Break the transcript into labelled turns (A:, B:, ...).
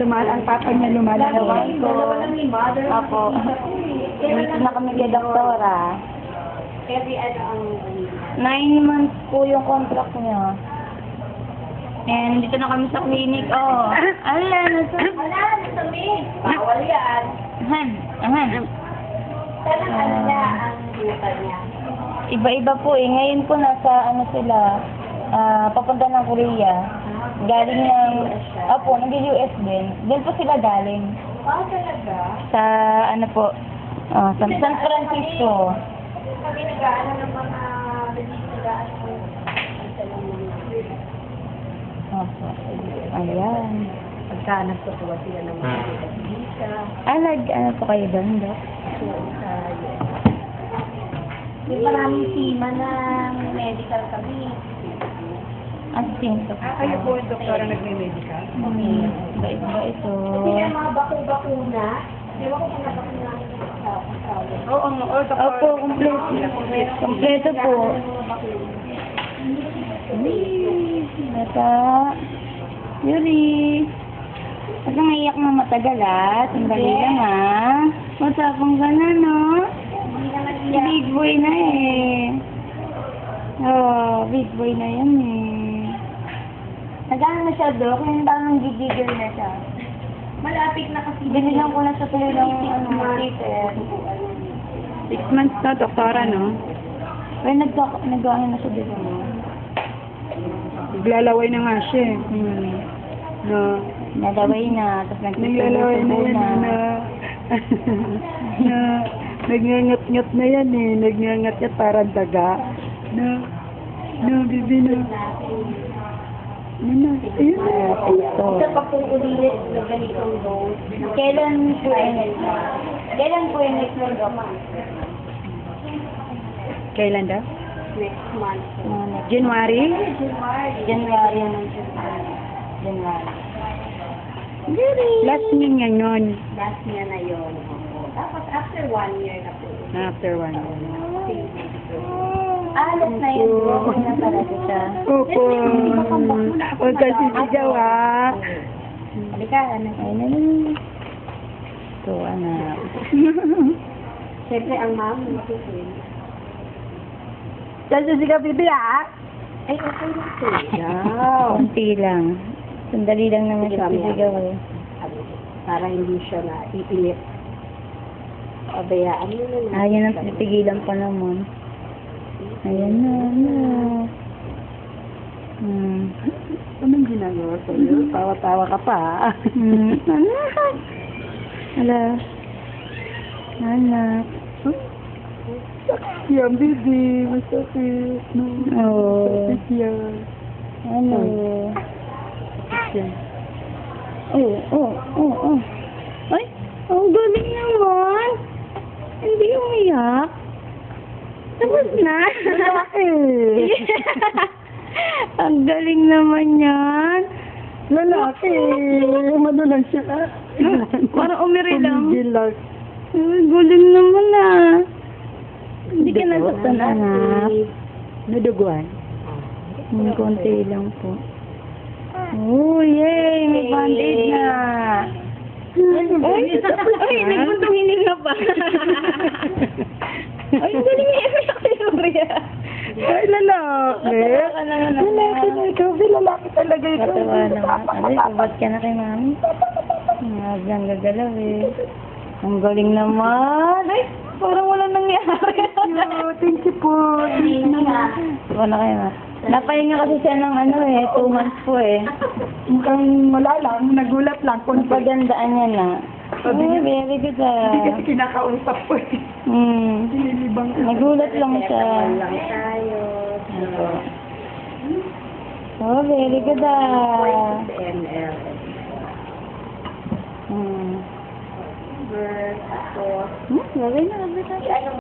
A: Ang papa niya lumalaki.
B: Dalawa lang ni mother.
C: Apo. Dito na kami kay doktora.
B: Every ano ang...
C: 9 months po yung contract niya. And dito na kami sa clinic. Oh. Ala, nasa...
B: Wala, nasabi. Bawal yan.
C: Ahan.
B: Saan ang ano niya, ang buta niya?
C: Iba-iba po eh. Ngayon po nasa ano sila, papunta ng Korea. Galing ng, nag-US din. Doon po sila galing.
B: Talaga?
C: Sa ano po, sa San Francisco.
B: Kami nag-ano ng mga nag-ano
C: Opo. Ayan.
B: pagka nagtutuwa sila ng mga visa.
C: Ano po kayo doon, Dok?
B: May maraming tema ng medical kami.
C: Assistant.
A: Kayo po, doktora nagme-medical?
C: Iba ito.
B: Kasi yung mga bakuna, di ba kung nabakuna sa asawa?
A: Oo,
C: Opo, kompleto po. Bata. Yuri. Huwag kang iyak na matagal Sandali lang Matapang ka na, no? Big boy na big boy na yan Nagano na siya, Dok? Yung parang gigigil na siya.
B: Malapit na kasi.
C: Binilang ko na sa tuloy ng teacher.
A: 6 months na, doktora, no?
C: Pero nag-ano na siya dito, no?
A: Naglalaway na nga siya, No?
C: Nagaway na, tapos
A: Naglalaway na
C: nagtutubo
A: yan,
C: na.
A: Nagngangat-ngat na yan, Nagngangat-ngat parang daga. Bibi, Ayun na.
B: Isa pa pong ulilit na ganitong dose.
C: Kailan po yung next month? Kailan po yung next month, Dok?
A: Kailan daw?
B: Next month.
A: January?
C: January naman siya. January.
A: Last niya nga nun.
B: Last niya na yun. Tapos after 1 year na po.
A: After 1 year.
C: Alas na yun, Dok. May na talaga siya.
A: Opo. Huwag ka sisigaw,
C: Halika, anak. Ayun. Ito, anak.
B: Siyempre, ang mom, matutuin.
A: Kasi ka, bibi,
B: Ay, okay na po.
C: Kunti lang. Sandali lang naman siya sisigaw
B: Para hindi siya na iinip. Pabayaan mo na.
C: Ayun ang pipigilan pa naman. Ayan na.
A: Anong ginagawa sa'yo? Tawa-tawa ka pa,
C: Anak. Anak.
A: Sakit yan, baby. Masakit. No?
C: Oo.
A: Sakit yan.
C: Ano?
A: Sakit yan.
C: Oh. Ay, ang galing naman. Hindi umiyak. Tapos na. Ang galing naman yan.
A: Lalaki. Ano lang siya,
C: Parang umiri lang.
A: Umigil lang.
C: Ay, galing naman Hindi ka nasaktan, anak.
A: Naduguan.
C: Konti lang po. Oh, yay! May band-aid na. Ay, nagpuntong hininga pa. Ay, galing niya iyak si Gloria.
A: Ay, lalaki.
C: Katawa ka naman ako.
A: Lalaki na ikaw. Lalaki talaga ikaw.
C: Katawa naman. Ay, kubad ka na kay mami. Ang gagalaw Ang galing naman. Ay, parang wala nangyari.
A: Thank you po.
C: Wala kayo Napahinga kasi siya ng 2 months po
A: Mukhang wala lang. Nagulat lang.
C: Pagandaan niya na.
A: Sabi niya,
C: Very good
A: hindi kasi kinakausap po Sinilibang ka.
C: Nagulat lang siya.
B: Lang tayo.
C: Oh, very good
B: ML.
C: Hmm.
B: Tapos,
C: Gawin na.
B: ano